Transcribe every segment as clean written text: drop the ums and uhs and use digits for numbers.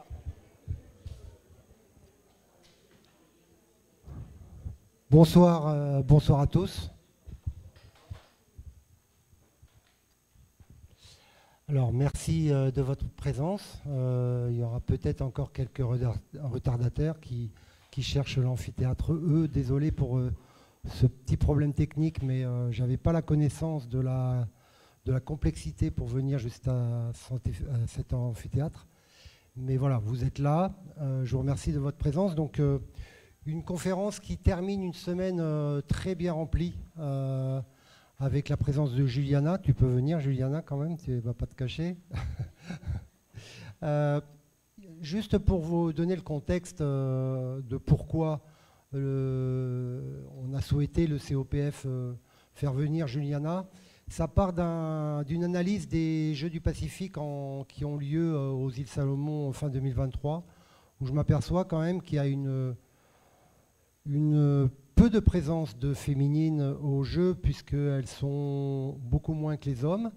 Voilà. Bonsoir, bonsoir à tous. Alors, merci de votre présence. Il y aura peut-être encore quelques retardataires qui cherchent l'amphithéâtre E. Désolé pour ce petit problème technique, mais je n'avais pas la connaissance de la complexité pour venir jusqu'à cet amphithéâtre. Mais voilà, vous êtes là. Je vous remercie de votre présence. Donc, une conférence qui termine une semaine très bien remplie avec la présence de Juliana. Tu peux venir, Juliana, quand même, tu ne vas pas te cacher. Juste pour vous donner le contexte de pourquoi on a souhaité le COPF faire venir Juliana, ça part d'une analyse des Jeux du Pacifique qui ont lieu aux îles Salomon fin 2023, où je m'aperçois quand même qu'il y a peu de présence de féminines aux Jeux, puisqu'elles sont beaucoup moins que les hommes.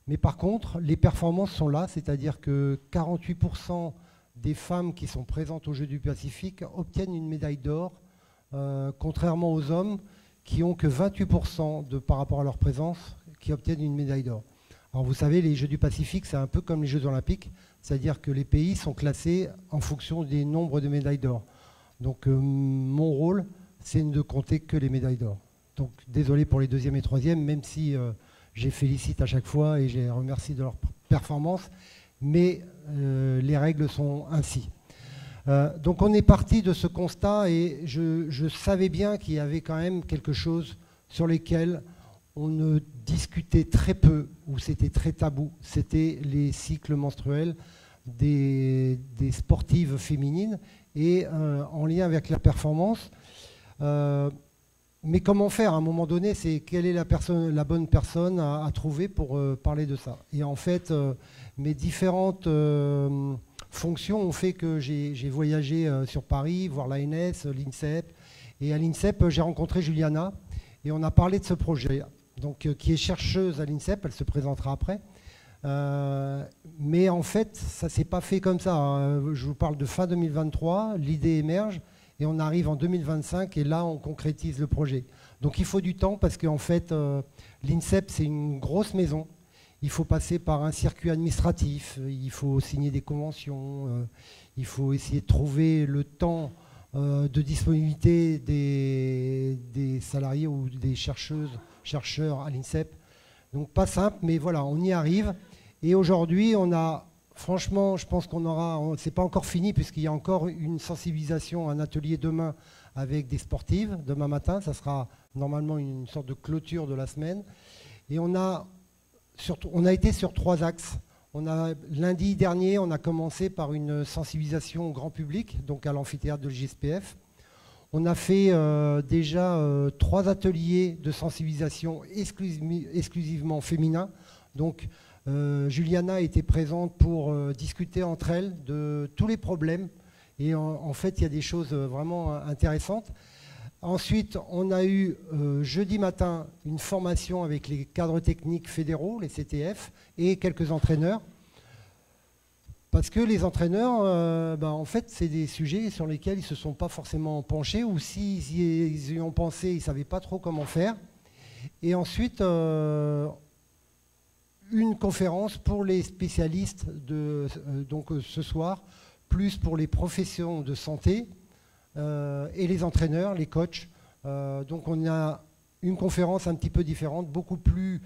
Mais par contre, les performances sont là, c'est-à-dire que 48% des femmes qui sont présentes aux Jeux du Pacifique obtiennent une médaille d'or, contrairement aux hommes qui n'ont que 28% par rapport à leur présence qui obtiennent une médaille d'or. Alors vous savez, les Jeux du Pacifique, c'est un peu comme les Jeux olympiques, c'est-à-dire que les pays sont classés en fonction des nombres de médailles d'or. Donc mon rôle, c'est de compter que les médailles d'or. Donc désolé pour les deuxièmes et troisièmes, même si je les félicite à chaque fois et je les remercie de leur performance, mais les règles sont ainsi. Donc on est parti de ce constat et je savais bien qu'il y avait quand même quelque chose sur lesquels on ne discutait très peu, ou c'était très tabou, c'était les cycles menstruels des sportives féminines et en lien avec la performance. Mais comment faire à un moment donné, c'est quelle est la bonne personne à trouver pour parler de ça. Et en fait, mes différentes fonctions ont fait que j'ai voyagé sur Paris, voir l'ANS, l'INSEP. Et à l'INSEP, j'ai rencontré Juliana et on a parlé de ce projet, donc, qui est chercheuse à l'INSEP, elle se présentera après. Mais en fait, ça ne s'est pas fait comme ça. Je vous parle de fin 2023, l'idée émerge et on arrive en 2025 et là, on concrétise le projet. Donc il faut du temps parce qu'en fait, l'INSEP, c'est une grosse maison. Il faut passer par un circuit administratif, il faut signer des conventions, il faut essayer de trouver le temps de disponibilité des salariés ou des chercheurs à l'INSEP. Donc pas simple, mais voilà, on y arrive. Et aujourd'hui, on a, franchement, je pense qu'on aura, c'est pas encore fini puisqu'il y a encore une sensibilisation, un atelier demain avec des sportives, demain matin. Ça sera normalement une sorte de clôture de la semaine. Et on a été sur 3 axes. Lundi dernier, on a commencé par une sensibilisation au grand public, donc à l'amphithéâtre de l'JSPF. On a fait déjà 3 ateliers de sensibilisation exclusivement féminins. Donc, Juliana était présente pour discuter entre elles de tous les problèmes. Et en fait, il y a des choses vraiment intéressantes. Ensuite, on a eu jeudi matin une formation avec les cadres techniques fédéraux, les CTF, et quelques entraîneurs. Parce que les entraîneurs, en fait, c'est des sujets sur lesquels ils ne se sont pas forcément penchés, ou s'ils y ont pensé, ils ne savaient pas trop comment faire. Et ensuite, une conférence pour les spécialistes, donc ce soir, plus pour les professions de santé, et les entraîneurs, les coachs. Donc on a une conférence un petit peu différente, beaucoup plus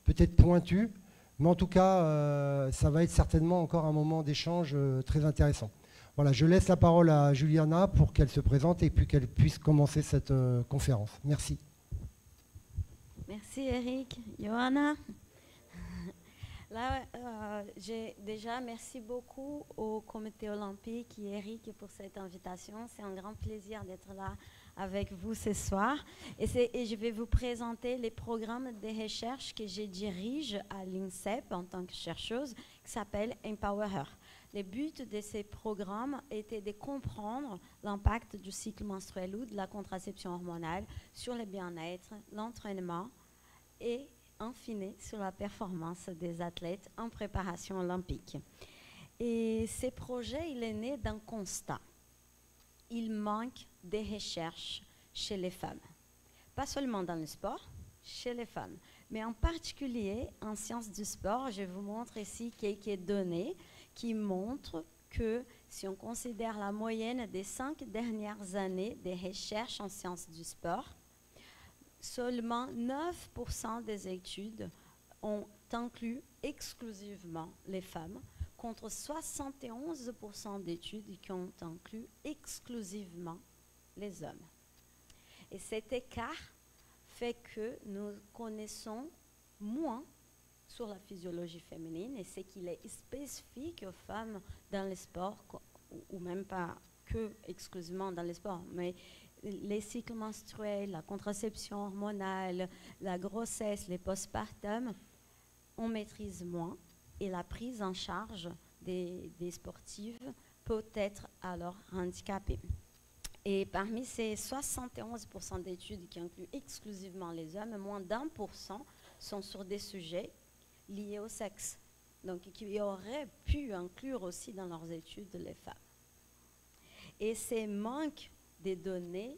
peut-être pointue, mais en tout cas, ça va être certainement encore un moment d'échange très intéressant. Voilà, je laisse la parole à Juliana pour qu'elle se présente et puis qu'elle puisse commencer cette conférence. Merci. Merci Eric. Johanna. Là, déjà, merci beaucoup au Comité olympique et Eric pour cette invitation. C'est un grand plaisir d'être là avec vous ce soir. Et je vais vous présenter les programmes de recherche que je dirige à l'INSEP en tant que chercheuse, qui s'appelle Empower Her. Le but de ces programmes était de comprendre l'impact du cycle menstruel ou de la contraception hormonale sur le bien-être, l'entraînement et en fine, sur la performance des athlètes en préparation olympique. Et ce projet, il est né d'un constat. Il manque des recherches chez les femmes. Pas seulement dans le sport, chez les femmes. Mais en particulier, en sciences du sport, je vous montre ici quelques données qui montrent que si on considère la moyenne des 5 dernières années des recherches en sciences du sport, seulement 9% des études ont inclus exclusivement les femmes, contre 71% d'études qui ont inclus exclusivement les hommes. Et cet écart fait que nous connaissons moins sur la physiologie féminine et ce qu'il est spécifique aux femmes dans le sport, ou même pas que exclusivement dans le sport, mais les cycles menstruels, la contraception hormonale, la grossesse, les postpartum, on maîtrise moins et la prise en charge des sportives peut être alors handicapée. Et parmi ces 71% d'études qui incluent exclusivement les hommes, moins d'1% sont sur des sujets liés au sexe, donc qui auraient pu inclure aussi dans leurs études les femmes. Et ces manques des données,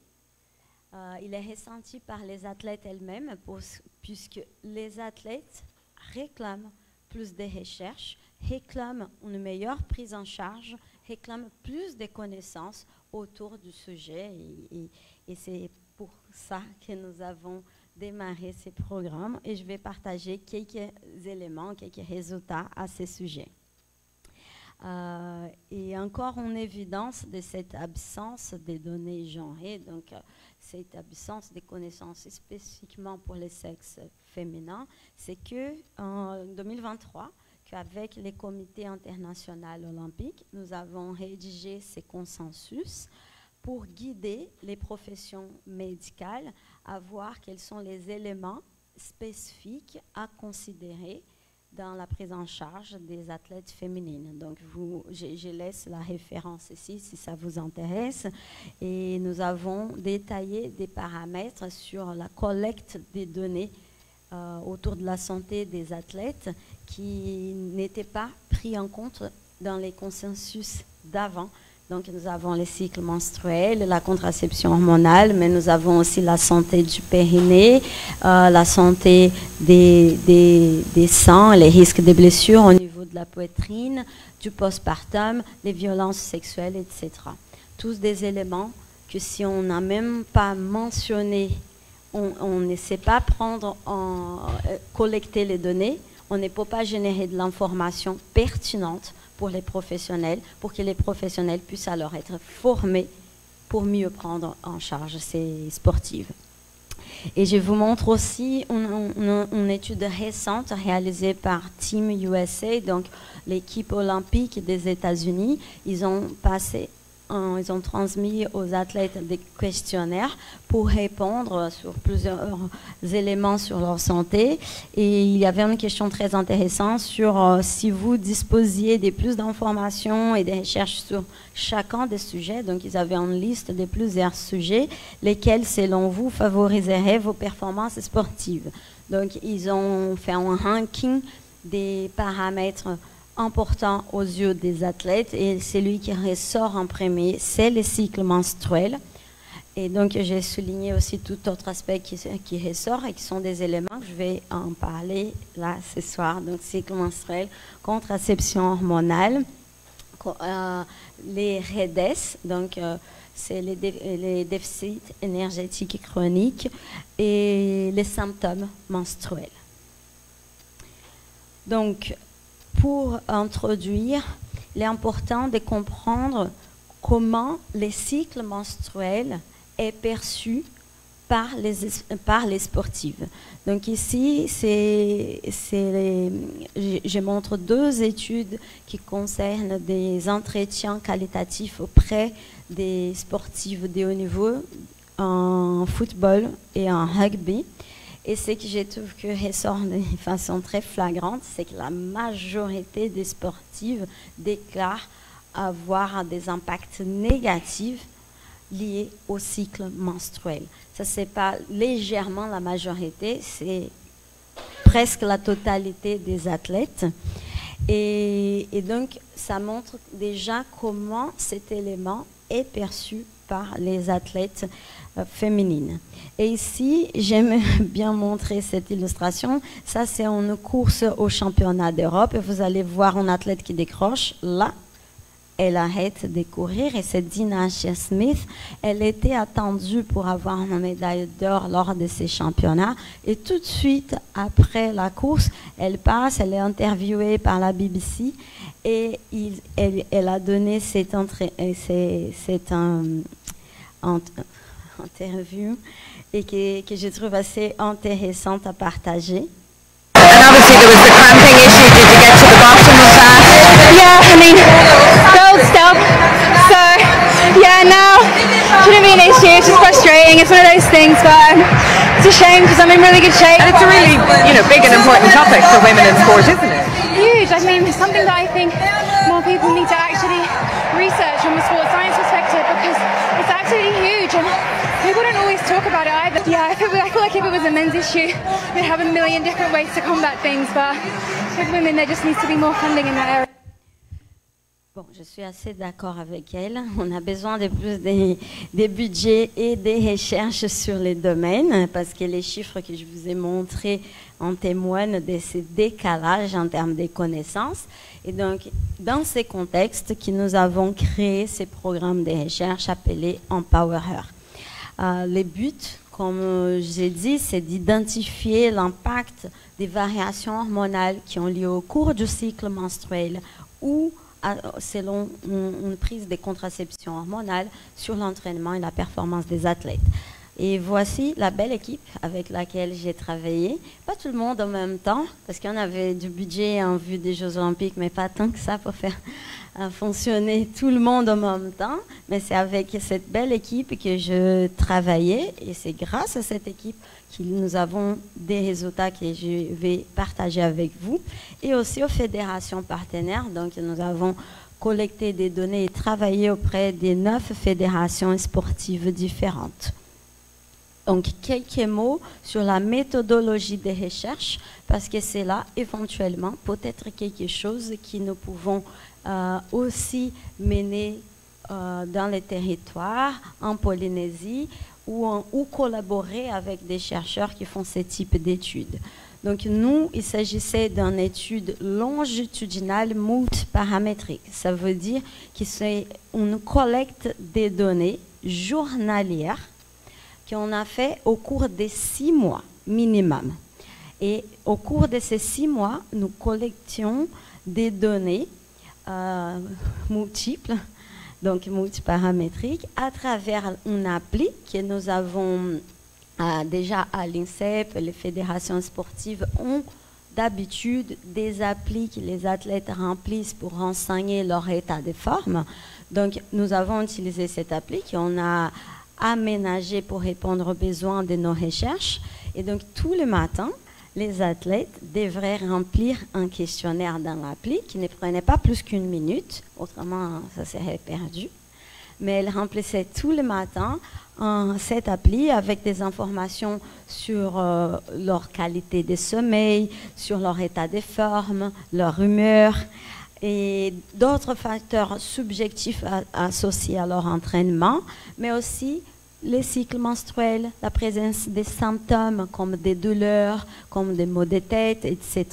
il est ressenti par les athlètes elles-mêmes, puisque les athlètes réclament plus de recherches, réclament une meilleure prise en charge, réclament plus de connaissances autour du sujet. Et c'est pour ça que nous avons démarré ces programmes. Et je vais partager quelques éléments, quelques résultats à ce sujet. Et encore en évidence de cette absence des données genrées, donc cette absence de connaissances spécifiquement pour les sexes féminins, c'est qu'en 2023, qu'avec les comités internationaux olympiques, nous avons rédigé ces consensus pour guider les professions médicales à voir quels sont les éléments spécifiques à considérer dans la prise en charge des athlètes féminines. Donc, je laisse la référence ici si ça vous intéresse. Et nous avons détaillé des paramètres sur la collecte des données autour de la santé des athlètes qui n'étaient pas pris en compte dans les consensus d'avant. Donc, nous avons les cycles menstruels, la contraception hormonale, mais nous avons aussi la santé du périnée, la santé des seins, les risques de blessures au niveau de la poitrine, du postpartum, les violences sexuelles, etc. Tous des éléments que si on n'a même pas mentionné, on ne sait pas collecter les données, on ne peut pas générer de l'information pertinente pour les professionnels, pour que les professionnels puissent alors être formés pour mieux prendre en charge ces sportives. Et je vous montre aussi une étude récente réalisée par Team USA, donc l'équipe olympique des États-Unis. Ils ont transmis aux athlètes des questionnaires pour répondre sur plusieurs éléments sur leur santé. Et il y avait une question très intéressante sur si vous disposiez de plus d'informations et de recherches sur chacun des sujets. Donc, ils avaient une liste de plusieurs sujets, lesquels, selon vous, favoriseraient vos performances sportives. Donc, ils ont fait un ranking des paramètres important aux yeux des athlètes et celui qui ressort en premier, c'est le cycle menstruel. Et donc, j'ai souligné aussi tout autre aspect qui ressort et qui sont des éléments que je vais en parler là ce soir. Donc, cycle menstruel, contraception hormonale, les REDES, donc c'est les déficits énergétiques chroniques et les symptômes menstruels. Donc, pour introduire, il est important de comprendre comment le cycle menstruel est perçu par les sportives. Donc ici, je montre deux études qui concernent des entretiens qualitatifs auprès des sportives de haut niveau en football et en rugby. Et ce que je trouve que ressort de façon très flagrante, c'est que la majorité des sportives déclarent avoir des impacts négatifs liés au cycle menstruel. Ça, c'est pas légèrement la majorité, c'est presque la totalité des athlètes. Et donc, ça montre déjà comment cet élément est perçu par les athlètes féminines. Et ici, j'aime bien montrer cette illustration. Ça, c'est une course au championnat d'Europe. Et vous allez voir un athlète qui décroche. Là, elle arrête de courir. Et c'est Dina Asher-Smith. Elle était attendue pour avoir une médaille d'or lors de ces championnats. Et tout de suite, après la course, elle passe, elle est interviewée par la BBC. Et elle a donné cette interview et que je trouve assez intéressante à partager. And obviously there was the cramping issue. Did you get to the bottom of that? Yeah, I mean, gold stuff. So, yeah, now shouldn't be an issue. It's just frustrating. It's one of those things, but it's a shame because I'm in really good shape. And it's a really, big and important topic for women in sport, isn't it? Huge. I mean, it's something that I think more people need to actually research from a sports science perspective because it's absolutely huge and people don't always talk about it either. Yeah, I feel like if it was a men's issue, we'd have a million different ways to combat things, but with women, there just needs to be more funding in that area. Bon, je suis assez d'accord avec elle. On a besoin de plus des budgets et des recherches sur les domaines parce que les chiffres que je vous ai montrés en témoignent de ces décalages en termes de connaissances. Et donc, dans ces contextes, que nous avons créé ces programmes de recherche appelés Empower Her. Les buts, comme j'ai dit, c'est d'identifier l'impact des variations hormonales qui ont lieu au cours du cycle menstruel ou selon une prise de contraception hormonale sur l'entraînement et la performance des athlètes. Et voici la belle équipe avec laquelle j'ai travaillé. Pas tout le monde en même temps, parce qu'on avait du budget en vue des Jeux Olympiques, mais pas tant que ça pour faire fonctionner tout le monde en même temps. Mais c'est avec cette belle équipe que je travaillais, et c'est grâce à cette équipe que nous avons des résultats que je vais partager avec vous, et aussi aux fédérations partenaires. Donc nous avons collecté des données et travaillé auprès des 9 fédérations sportives différentes. Donc, quelques mots sur la méthodologie des recherches, parce que c'est là, éventuellement, peut-être quelque chose que nous pouvons aussi mener dans les territoires, en Polynésie, ou collaborer avec des chercheurs qui font ce type d'études. Donc, nous, il s'agissait d'une étude longitudinale multiparamétrique. Ça veut dire que c'est une collecte des données journalières qu'on a fait au cours des 6 mois minimum. Et au cours de ces 6 mois, nous collections des données multiples, donc multiparamétriques, à travers une appli que nous avons déjà à l'INSEP. Les fédérations sportives ont d'habitude des applis que les athlètes remplissent pour renseigner leur état de forme. Donc, nous avons utilisé cette appli qu'on a aménagé pour répondre aux besoins de nos recherches. Et donc, tous les matins, les athlètes devraient remplir un questionnaire dans l'appli qui ne prenait pas plus qu'1 minute, autrement ça serait perdu. Mais elles remplissaient tous les matins cette appli avec des informations sur leur qualité de sommeil, sur leur état de forme, leur humeur et d'autres facteurs subjectifs associés à leur entraînement, mais aussi les cycles menstruels, la présence des symptômes comme des douleurs, comme des maux de tête, etc.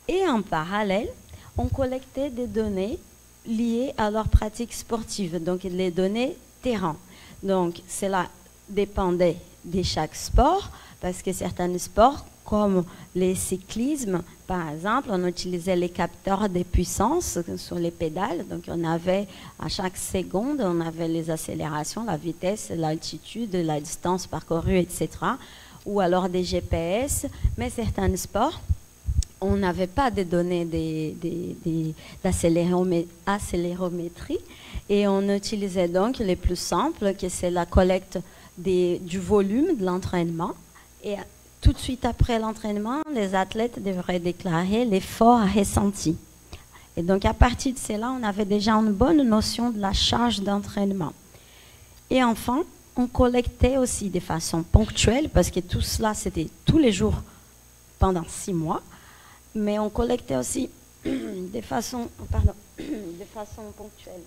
Et en parallèle, on collectait des données liées à leur pratique sportive, donc les données terrain. Donc cela dépendait de chaque sport, parce que certains sports, comme les cyclismes, par exemple, on utilisait les capteurs de puissance sur les pédales. Donc, on avait, à chaque seconde, on avait les accélérations, la vitesse, l'altitude, la distance parcourue, etc. Ou alors des GPS. Mais certains sports, on n'avait pas de données d'accélérométrie. Et on utilisait donc les plus simples, que c'est la collecte du volume de l'entraînement. Et tout de suite après l'entraînement, les athlètes devraient déclarer l'effort ressenti. Et donc, à partir de cela, on avait déjà une bonne notion de la charge d'entraînement. Et enfin, on collectait aussi de façon ponctuelle, parce que tout cela, c'était tous les jours pendant 6 mois, mais on collectait aussi de façon ponctuelle.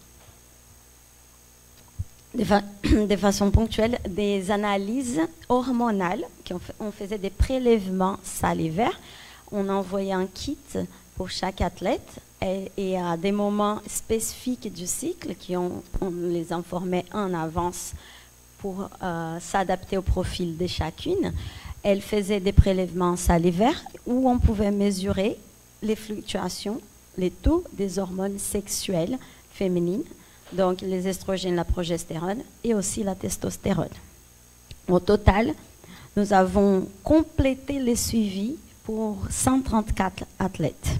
De façon ponctuelle, des analyses hormonales. On faisait des prélèvements salivaires. On envoyait un kit pour chaque athlète et à des moments spécifiques du cycle on les informait en avance pour s'adapter au profil de chacune. Elle faisait des prélèvements salivaires où on pouvait mesurer les fluctuations, les taux des hormones sexuelles féminines, donc les estrogènes, la progestérone et aussi la testostérone. Au total, nous avons complété les suivis pour 134 athlètes.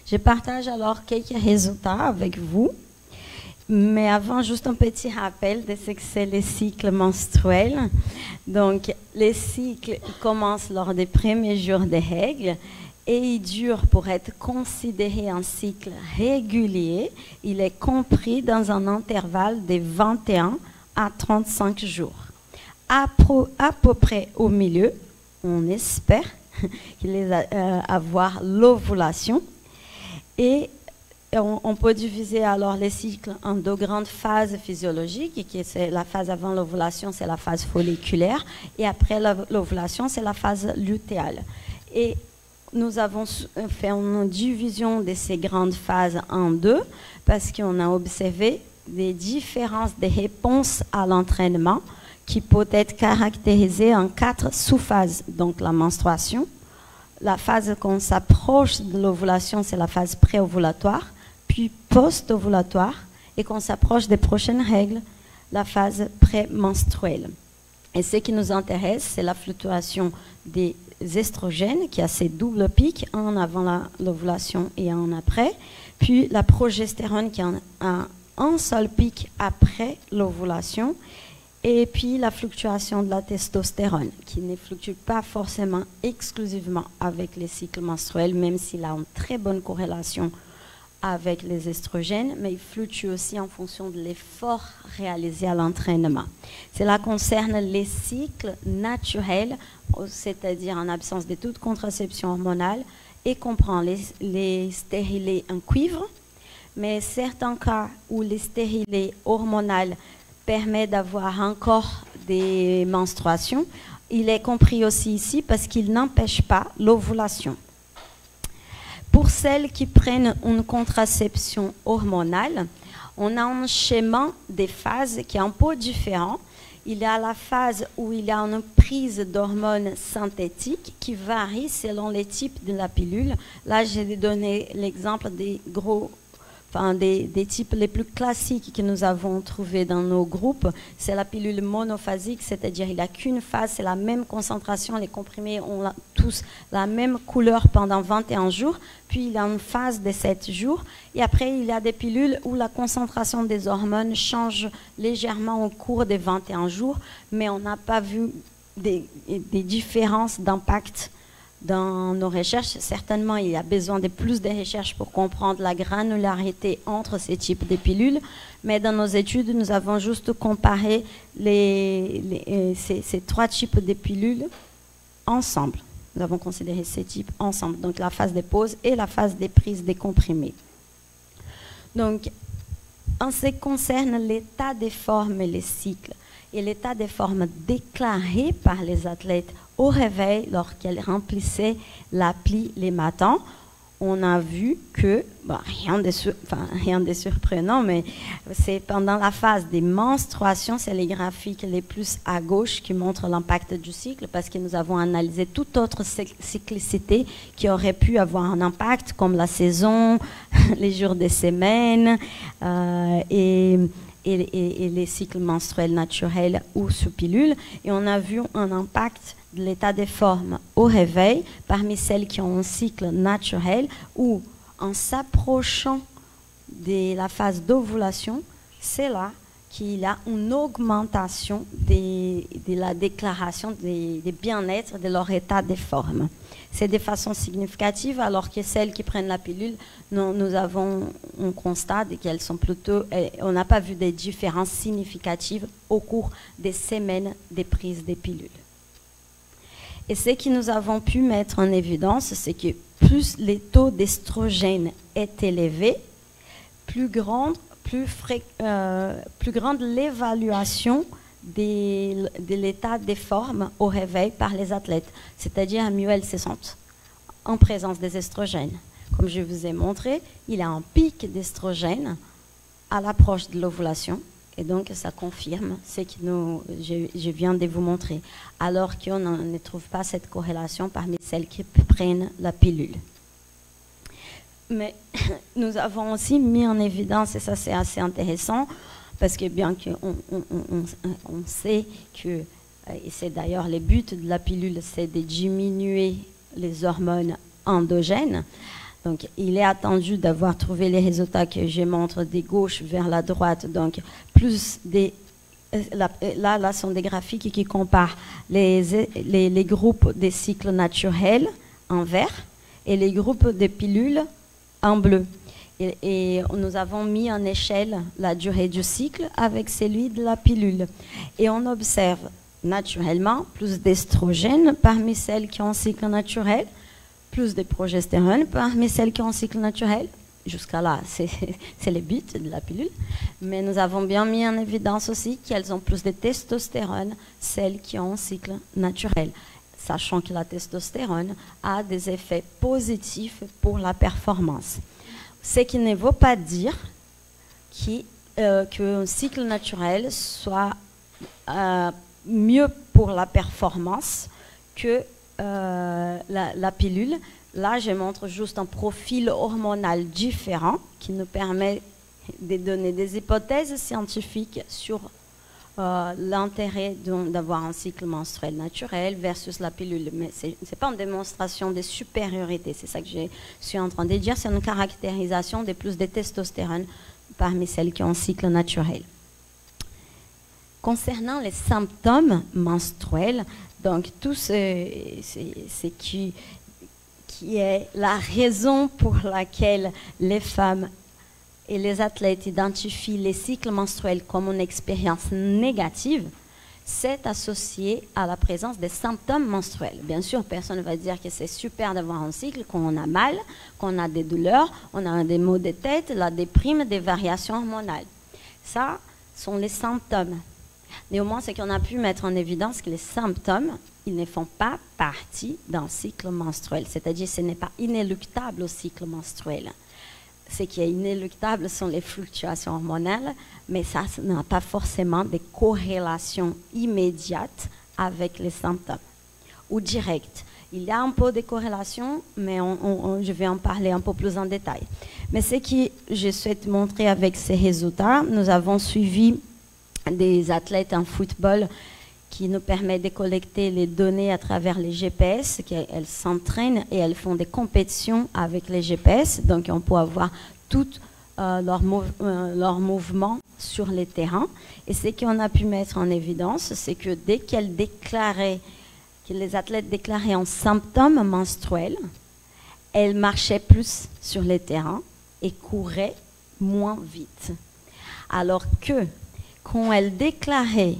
Je partage alors quelques résultats avec vous, mais avant, juste un petit rappel de ce que c'est les cycles menstruels. Donc, les cycles commencent lors des premiers jours des règles et il dure pour être considéré un cycle régulier. Il est compris dans un intervalle de 21 à 35 jours. À peu près au milieu, on espère qu'il est avoir l'ovulation et on peut diviser alors les cycles en deux grandes phases physiologiques, qui c'est la phase avant l'ovulation, c'est la phase folliculaire, et après l'ovulation, c'est la phase lutéale. Et nous avons fait une division de ces grandes phases en deux, parce qu'on a observé des différences de réponses à l'entraînement qui peut être caractérisées en 4 sous-phases. Donc la menstruation, la phase qu'on s'approche de l'ovulation, c'est la phase préovulatoire, puis post-ovulatoire, et qu'on s'approche des prochaines règles, la phase prémenstruelle. Et ce qui nous intéresse, c'est la fluctuation des estrogènes, qui a ces doubles pics, un avant l'ovulation et un après, puis la progestérone qui a un seul pic après l'ovulation, et puis la fluctuation de la testostérone, qui ne fluctue pas forcément exclusivement avec les cycles menstruels, même s'il a une très bonne corrélation avec les estrogènes, mais il fluctue aussi en fonction de l'effort réalisé à l'entraînement. Cela concerne les cycles naturels, c'est-à-dire en absence de toute contraception hormonale, et comprend les stérilés en cuivre, mais certains cas où les stérilés hormonales permettent d'avoir encore des menstruations, il est compris aussi ici parce qu'il n'empêche pas l'ovulation. Pour celles qui prennent une contraception hormonale, on a un schéma des phases qui est un peu différent. Il y a la phase où il y a une prise d'hormones synthétiques qui varie selon les types de la pilule. Là, j'ai donné l'exemple des des types les plus classiques que nous avons trouvés dans nos groupes. C'est la pilule monophasique, c'est-à-dire il n'y a qu'une phase, c'est la même concentration, les comprimés ont tous la même couleur pendant 21 jours, puis il y a une phase de 7 jours, et après il y a des pilules où la concentration des hormones change légèrement au cours des 21 jours, mais on n'a pas vu des différences d'impact dans nos recherches. Certainement, il y a besoin de plus de recherches pour comprendre la granularité entre ces types de pilules, mais dans nos études, nous avons juste comparé ces 3 types de pilules ensemble. Nous avons considéré ces types ensemble, donc la phase des pauses et la phase des prises des comprimés. Donc, en ce qui concerne l'état des formes et les cycles, et l'état des formes déclaré par les athlètes au réveil lorsqu'elles remplissaient l'appli les matins, on a vu que, rien de surprenant, mais c'est pendant la phase des menstruations, c'est les graphiques les plus à gauche qui montrent l'impact du cycle, parce que nous avons analysé toute autre cyclicité qui aurait pu avoir un impact, comme la saison, les jours des semaines, et les cycles menstruels naturels ou sous pilule. Et on a vu un impact de l'état des formes au réveil parmi celles qui ont un cycle naturel, où en s'approchant de la phase d'ovulation, c'est là qu'il y a une augmentation de la déclaration des bien-être de leur état des formes. C'est de façon significative, alors que celles qui prennent la pilule, nous avons un constat qu'elles sont plutôt, on n'a pas vu de différences significatives au cours des semaines des prises des pilules. Et ce que nous avons pu mettre en évidence, c'est que plus les taux d'estrogène est élevé, plus grande l'évaluation de l'état des formes au réveil par les athlètes, c'est-à-dire mieux elles se sentent en présence des estrogènes. Comme je vous ai montré, il y a un pic d'estrogène à l'approche de l'ovulation, et donc ça confirme ce que je viens de vous montrer, alors qu'on ne trouve pas cette corrélation parmi celles qui prennent la pilule. Mais nous avons aussi mis en évidence, et ça c'est assez intéressant, parce que bien qu'on on sait que, et c'est d'ailleurs le but de la pilule, c'est de diminuer les hormones endogènes. Donc il est attendu d'avoir trouvé les résultats que je montre de gauche vers la droite, donc plus des... Là sont des graphiques qui comparent les groupes des cycles naturels en vert et les groupes de pilules en bleu. Et nous avons mis en échelle la durée du cycle avec celui de la pilule. Et on observe naturellement plus d'estrogène parmi celles qui ont un cycle naturel, plus de progestérone parmi celles qui ont un cycle naturel. Jusqu'à là, c'est le but de la pilule. Mais nous avons bien mis en évidence aussi qu'elles ont plus de testostérone, celles qui ont un cycle naturel, sachant que la testostérone a des effets positifs pour la performance. Ce qui ne veut pas dire qu'un cycle naturel soit mieux pour la performance que la pilule. Là, je montre juste un profil hormonal différent qui nous permet de donner des hypothèses scientifiques sur l'intérêt d'avoir un cycle menstruel naturel versus la pilule. Mais ce n'est pas une démonstration de supériorité, c'est ça que je suis en train de dire, c'est une caractérisation de plus de testostérone parmi celles qui ont un cycle naturel. Concernant les symptômes menstruels, donc tout ce qui est la raison pour laquelle les femmes et les athlètes identifient les cycles menstruels comme une expérience négative, c'est associé à la présence des symptômes menstruels. Bien sûr, personne ne va dire que c'est super d'avoir un cycle, qu'on a mal, qu'on a des douleurs, on a des maux de tête, la déprime, des variations hormonales. Ça sont les symptômes. Néanmoins, c'est qu'on a pu mettre en évidence que les symptômes, ils ne font pas partie d'un cycle menstruel. C'est-à-dire, ce n'est pas inéluctable au cycle menstruel. Ce qui est inéluctable sont les fluctuations hormonales, mais ça n'a pas forcément de corrélation immédiate avec les symptômes ou directe. Il y a un peu de corrélation, mais je vais en parler un peu plus en détail. Mais ce que je souhaite montrer avec ces résultats, nous avons suivi des athlètes en football qui nous permet de collecter les données à travers les GPS, qu'elles s'entraînent et elles font des compétitions avec les GPS, donc on peut avoir tout leur mouvement sur les terrains. Et ce qu'on a pu mettre en évidence, c'est que dès que les athlètes déclaraient un symptôme menstruel, elles marchaient plus sur les terrains et couraient moins vite. Alors que quand elles déclaraient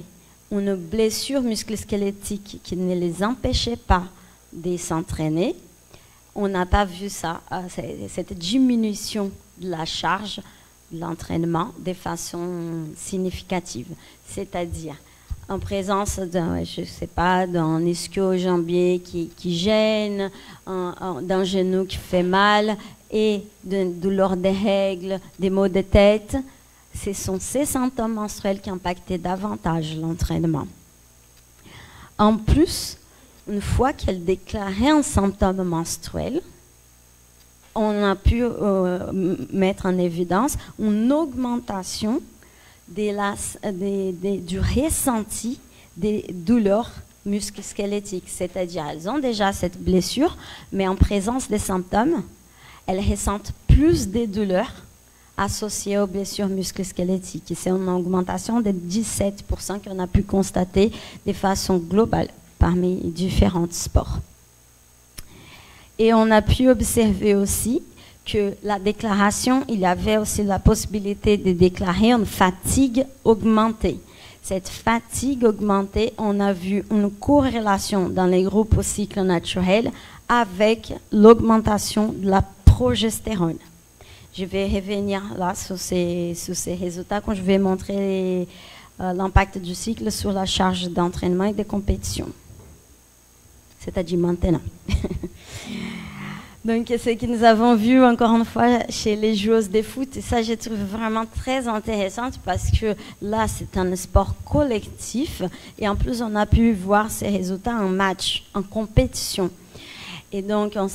une blessure musculo-squelettique qui ne les empêchait pas de s'entraîner, on n'a pas vu ça, cette diminution de la charge de l'entraînement de façon significative. C'est-à-dire en présence d'un, je sais pas, d'un ischio-jambier qui gêne, d'un genou qui fait mal et d'une douleur des règles, des maux de tête. Ce sont ces symptômes menstruels qui impactaient davantage l'entraînement. En plus, une fois qu'elle déclarait un symptôme menstruel, on a pu mettre en évidence une augmentation du ressenti des douleurs musculo-squelettiques. C'est-à-dire, elles ont déjà cette blessure, mais en présence des symptômes, elles ressentent plus de douleurs associées aux blessures musculo-squelettiques. C'est une augmentation de 17% qu'on a pu constater de façon globale parmi différents sports. Et on a pu observer aussi que la déclaration, il y avait aussi la possibilité de déclarer une fatigue augmentée. cette fatigue augmentée, on a vu une corrélation dans les groupes au cycle naturel avec l'augmentation de la progestérone. Je vais revenir là sur ces résultats quand je vais montrer l'impact du cycle sur la charge d'entraînement et de compétition. C'est-à-dire maintenant. Donc, ce que nous avons vu encore une fois chez les joueuses de foot, et ça, je trouve vraiment très intéressant parce que là, c'est un sport collectif et en plus, on a pu voir ces résultats en match, en compétition. Et donc, on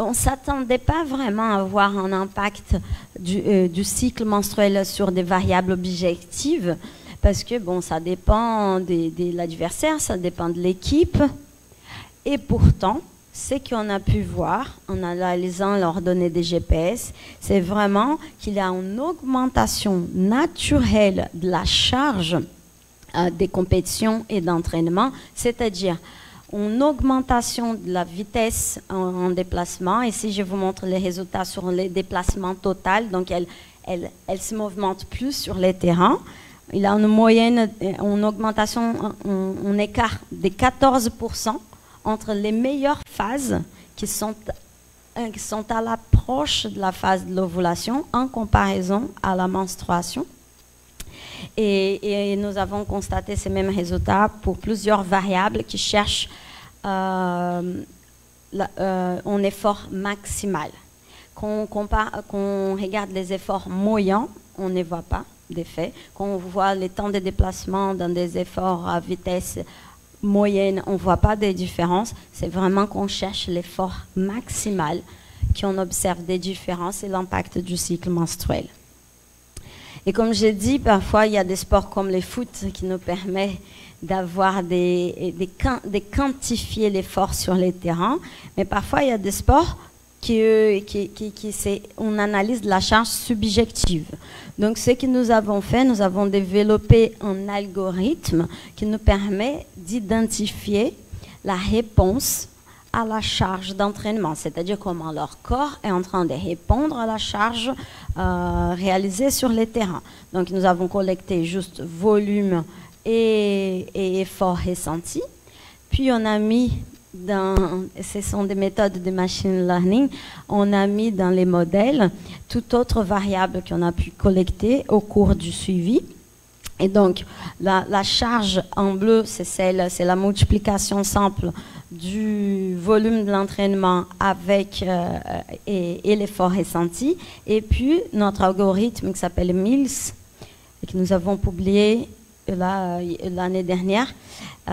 ne s'attendait pas vraiment à voir un impact du cycle menstruel sur des variables objectives parce que, bon, ça dépend de l'adversaire, ça dépend de l'équipe. Et pourtant, ce qu'on a pu voir en analysant leurs données des GPS, c'est vraiment qu'il y a une augmentation naturelle de la charge des compétitions et d'entraînement, c'est-à-dire une augmentation de la vitesse en déplacement. Ici, je vous montre les résultats sur les déplacements total. Donc, elle se movimente plus sur les terrains. Il a une moyenne, une augmentation, un écart de 14% entre les meilleures phases qui sont à l'approche de la phase de l'ovulation en comparaison à la menstruation. Et nous avons constaté ces mêmes résultats pour plusieurs variables qui cherchent un effort maximal. Quand on regarde les efforts moyens, on ne voit pas d'effet. Quand on voit les temps de déplacement dans des efforts à vitesse moyenne, on ne voit pas de différence. C'est vraiment qu'on cherche l'effort maximal qu'on observe des différences et l'impact du cycle menstruel. Et comme j'ai dit, parfois, il y a des sports comme le foot qui nous permettent d'avoir de quantifier l'effort sur les terrains. Mais parfois, il y a des sports on analyse de la charge subjective. Donc, ce que nous avons fait, nous avons développé un algorithme qui nous permet d'identifier la réponse à la charge d'entraînement, c'est-à-dire comment leur corps est en train de répondre à la charge réalisée sur les terrains. Donc, nous avons collecté juste volume et effort ressenti. Puis, on a mis ce sont des méthodes de machine learning, on a mis dans les modèles toute autre variable qu'on a pu collecter au cours du suivi. Et donc, la charge en bleu, c'est la multiplication simple du volume de l'entraînement avec et l'effort ressenti. Et puis, notre algorithme qui s'appelle Mills, et que nous avons publié l'année dernière,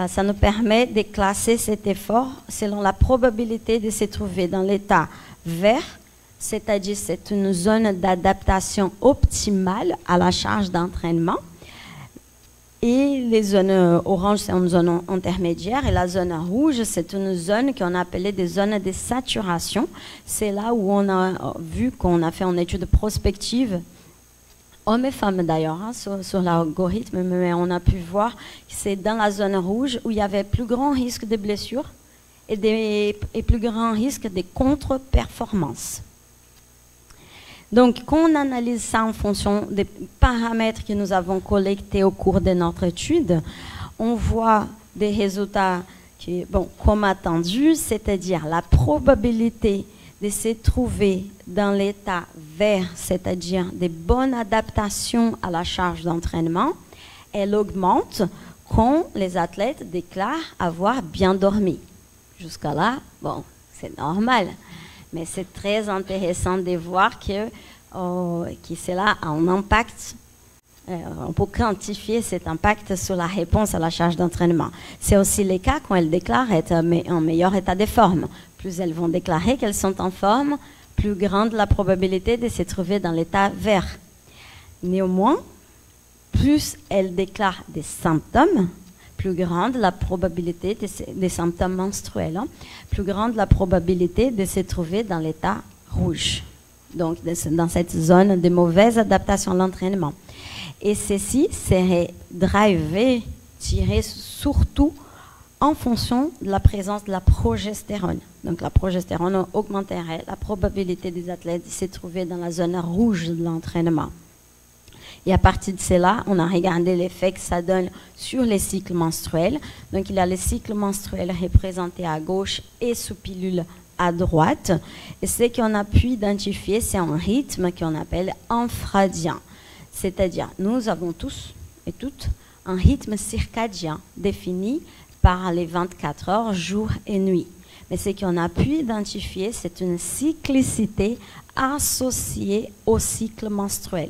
ça nous permet de classer cet effort selon la probabilité de se trouver dans l'état vert, c'est-à-dire c'est une zone d'adaptation optimale à la charge d'entraînement. Et les zones oranges, c'est une zone intermédiaire. Et la zone rouge, c'est une zone qu'on a appelée des zones de saturation. C'est là où on a vu qu'on a fait une étude prospective, hommes et femmes d'ailleurs, hein, sur l'algorithme, mais on a pu voir que c'est dans la zone rouge où il y avait plus grand risque de blessures et plus grand risque de contre-performance. Donc, quand on analyse ça en fonction des paramètres que nous avons collectés au cours de notre étude, on voit des résultats qui, bon, comme attendu, c'est-à-dire la probabilité de se trouver dans l'état vert, c'est-à-dire des bonnes adaptations à la charge d'entraînement, elle augmente quand les athlètes déclarent avoir bien dormi. Jusqu'à là, bon, c'est normal. Mais c'est très intéressant de voir que cela a un impact. On peut quantifier cet impact sur la réponse à la charge d'entraînement. C'est aussi le cas quand elles déclarent être en meilleur état de forme. Plus elles vont déclarer qu'elles sont en forme, plus grande la probabilité de se trouver dans l'état vert. Néanmoins, plus elles déclarent des symptômes, plus grande la probabilité des symptômes menstruels, hein, plus grande la probabilité de se trouver dans l'état rouge, donc dans cette zone de mauvaise adaptation à l'entraînement. Et ceci serait drivé, tiré surtout en fonction de la présence de la progestérone. Donc la progestérone augmenterait la probabilité des athlètes de se trouver dans la zone rouge de l'entraînement. Et à partir de cela, on a regardé l'effet que ça donne sur les cycles menstruels. Donc, il y a les cycles menstruels représentés à gauche et sous pilule à droite. Et ce qu'on a pu identifier, c'est un rythme qu'on appelle infradien. C'est-à-dire, nous avons tous et toutes un rythme circadien défini par les 24 heures, jour et nuit. Mais ce qu'on a pu identifier, c'est une cyclicité associée au cycle menstruel.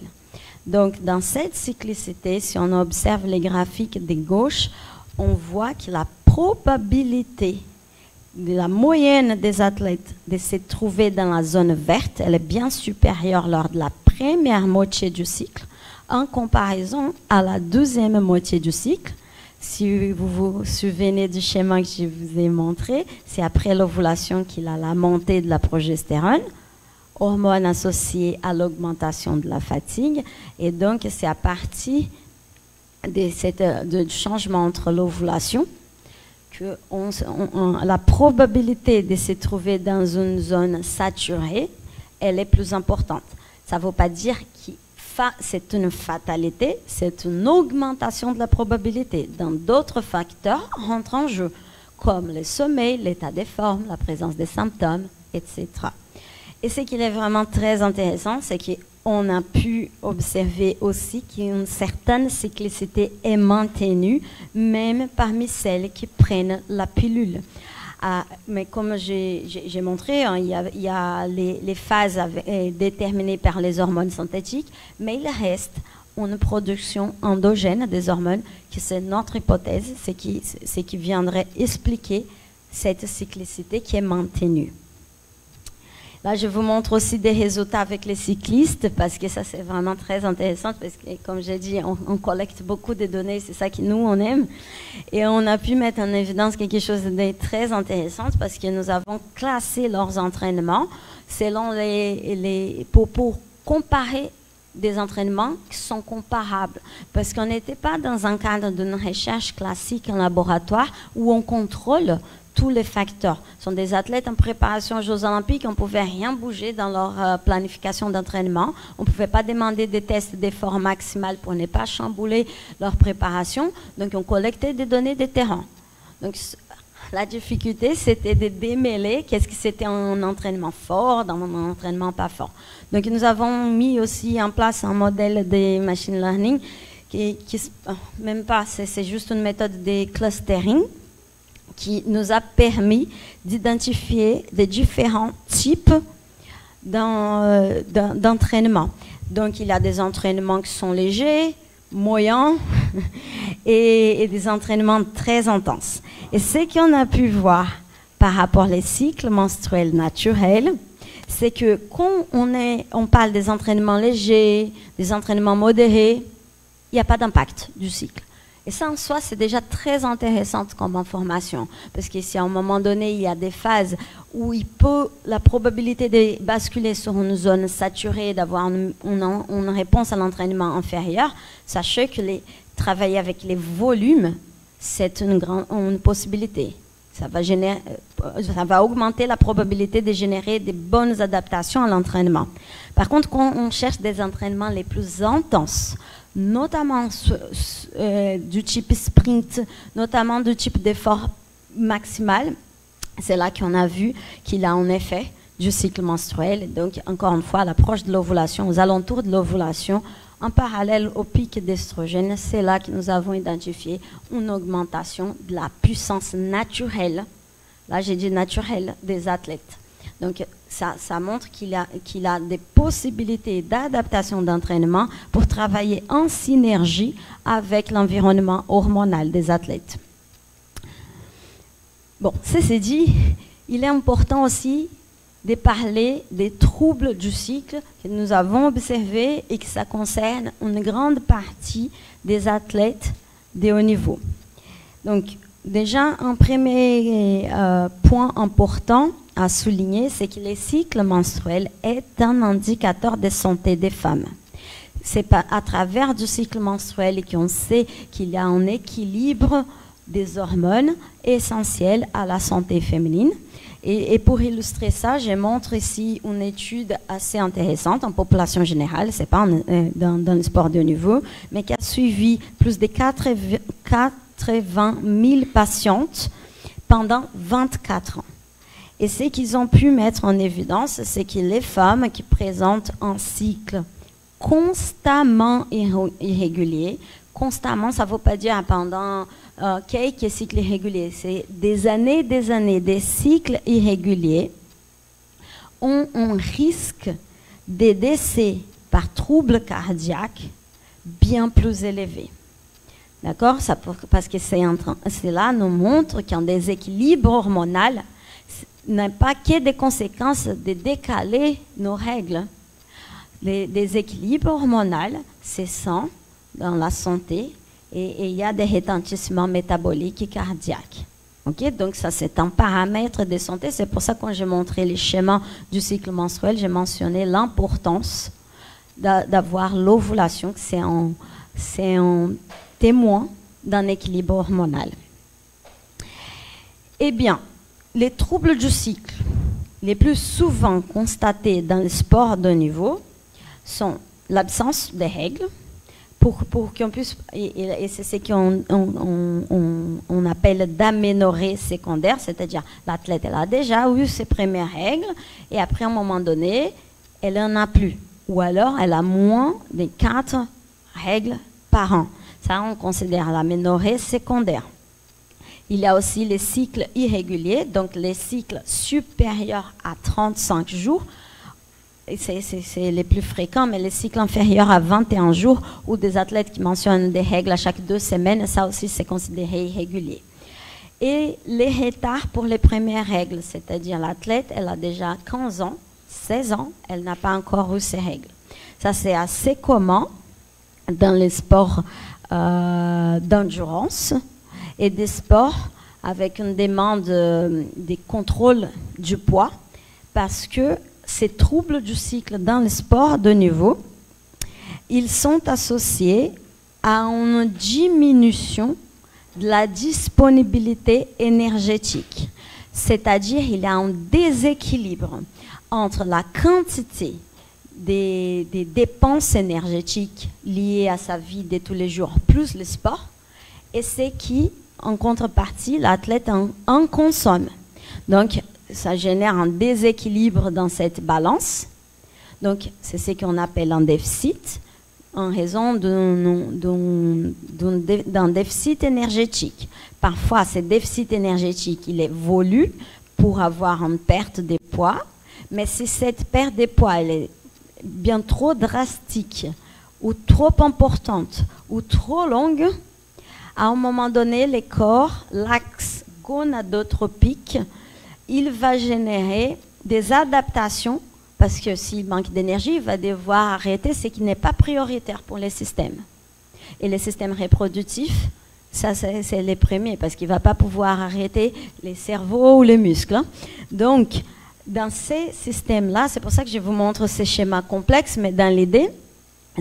Donc, dans cette cyclicité, si on observe les graphiques de gauche, on voit que la probabilité de la moyenne des athlètes de se trouver dans la zone verte, elle est bien supérieure lors de la première moitié du cycle, en comparaison à la deuxième moitié du cycle. Si vous vous souvenez du schéma que je vous ai montré, c'est après l'ovulation qu'il a la montée de la progestérone, hormone associée à l'augmentation de la fatigue. Et donc, c'est à partir du changement entre l'ovulation que la probabilité de se trouver dans une zone saturée, elle est plus importante. Ça ne veut pas dire que c'est une fatalité, c'est une augmentation de la probabilité. Dans d'autres facteurs rentrent en jeu, comme le sommeil, l'état des formes, la présence des symptômes, etc. Et ce qui est vraiment très intéressant, c'est qu'on a pu observer aussi qu'une certaine cyclicité est maintenue, même parmi celles qui prennent la pilule. Mais comme j'ai montré, hein, il y a les phases déterminées par les hormones synthétiques, mais il reste une production endogène des hormones, qui c'est notre hypothèse, ce qui viendrait expliquer cette cyclicité qui est maintenue. Là, je vous montre aussi des résultats avec les cyclistes, parce que ça, c'est vraiment très intéressant, parce que, comme j'ai dit, on collecte beaucoup de données, c'est ça que nous, on aime. Et on a pu mettre en évidence quelque chose de très intéressant, parce que nous avons classé leurs entraînements selon pour comparer des entraînements qui sont comparables. Parce qu'on n'était pas dans un cadre d'une recherche classique en laboratoire où on contrôle tous les facteurs. Ce sont des athlètes en préparation aux Jeux Olympiques, on ne pouvait rien bouger dans leur planification d'entraînement. On ne pouvait pas demander des tests d'effort maximal pour ne pas chambouler leur préparation. Donc, on collectait des données de terrain. Donc, la difficulté, c'était de démêler qu'est-ce que c'était un entraînement fort, dans un entraînement pas fort. Donc, nous avons mis aussi en place un modèle de machine learning même pas, c'est juste une méthode de clustering qui nous a permis d'identifier des différents types d'entraînement. Donc, il y a des entraînements qui sont légers, moyens et des entraînements très intenses. Et ce qu'on a pu voir par rapport aux cycles menstruels naturels, c'est que quand on parle des entraînements légers, des entraînements modérés, il n'y a pas d'impact du cycle. Et ça, en soi, c'est déjà très intéressant comme information. Parce que si à un moment donné, il y a des phases où la probabilité de basculer sur une zone saturée, d'avoir une réponse à l'entraînement inférieure, sachez que travailler avec les volumes, c'est une possibilité. Ça va augmenter la probabilité de générer des bonnes adaptations à l'entraînement. Par contre, quand on cherche des entraînements les plus intenses, notamment du type sprint, notamment du type d'effort maximal, c'est là qu'on a vu qu'il a un effet du cycle menstruel. Donc, encore une fois, à l'approche de l'ovulation, aux alentours de l'ovulation, en parallèle au pic d'estrogène, c'est là que nous avons identifié une augmentation de la puissance naturelle, là j'ai dit naturelle, des athlètes. Donc, ça montre qu'il a des possibilités d'adaptation d'entraînement pour travailler en synergie avec l'environnement hormonal des athlètes. Bon, ceci dit, il est important aussi de parler des troubles du cycle que nous avons observés et que ça concerne une grande partie des athlètes de haut niveau. Donc, déjà, un premier point important à souligner, c'est que le cycle menstruel est un indicateur de santé des femmes. C'est à travers du cycle menstruel qu'on sait qu'il y a un équilibre des hormones essentielles à la santé féminine. Et pour illustrer ça, je montre ici une étude assez intéressante en population générale, c'est pas dans le sport de haut niveau, mais qui a suivi plus de 80 000 patientes pendant 24 ans. Et ce qu'ils ont pu mettre en évidence, c'est que les femmes qui présentent un cycle constamment irrégulier, constamment, ça ne veut pas dire pendant quelques cycles irréguliers, c'est des années, des cycles irréguliers, ont un risque de décès par troubles cardiaques bien plus élevé. D'accord? Parce que cela nous montre qu'un déséquilibre hormonal n'a pas que des conséquences de décaler nos règles. Les déséquilibres hormonaux, c'est sain dans la santé et il y a des retentissements métaboliques et cardiaques. Okay? Donc ça, c'est un paramètre de santé. C'est pour ça que quand j'ai montré les schémas du cycle menstruel, j'ai mentionné l'importance d'avoir l'ovulation, que c'est un témoin d'un équilibre hormonal. Eh bien, les troubles du cycle les plus souvent constatés dans le sport de haut niveau sont l'absence des règles, pour qu'on puisse, et c'est ce qu'on appelle d'aménorrhée secondaire, c'est-à-dire l'athlète elle a déjà eu ses premières règles et après à un moment donné, elle n'en a plus. Ou alors elle a moins de 4 règles par an. Ça, on considère l'aménorrhée secondaire. Il y a aussi les cycles irréguliers, donc les cycles supérieurs à 35 jours. C'est les plus fréquents, mais les cycles inférieurs à 21 jours, ou des athlètes qui mentionnent des règles à chaque 2 semaines, ça aussi c'est considéré irrégulier. Et les retards pour les premières règles, c'est-à-dire l'athlète, elle a déjà 15 ans, 16 ans, elle n'a pas encore eu ses règles. Ça c'est assez commun dans les sports d'endurance et des sports avec une demande des contrôles du poids, parce que ces troubles du cycle dans le sport de niveau, ils sont associés à une diminution de la disponibilité énergétique. C'est-à-dire il y a un déséquilibre entre la quantité des dépenses énergétiques liées à sa vie de tous les jours, plus le sport, et c'est qui, en contrepartie, l'athlète en consomme. Donc, ça génère un déséquilibre dans cette balance. Donc, c'est ce qu'on appelle un déficit en raison d'un déficit énergétique. Parfois, ce déficit énergétique, il est voulu pour avoir une perte de poids, mais si cette perte de poids elle est bien trop drastique ou trop importante ou trop longue, à un moment donné, le corps, l'axe gonadotropique, il va générer des adaptations parce que s'il manque d'énergie, il va devoir arrêter ce qui n'est pas prioritaire pour les systèmes. Et les systèmes reproductifs, ça c'est les premiers parce qu'il ne va pas pouvoir arrêter les cerveaux ou les muscles. Hein. Donc, dans ces systèmes-là, c'est pour ça que je vous montre ces schémas complexes, mais dans l'idée,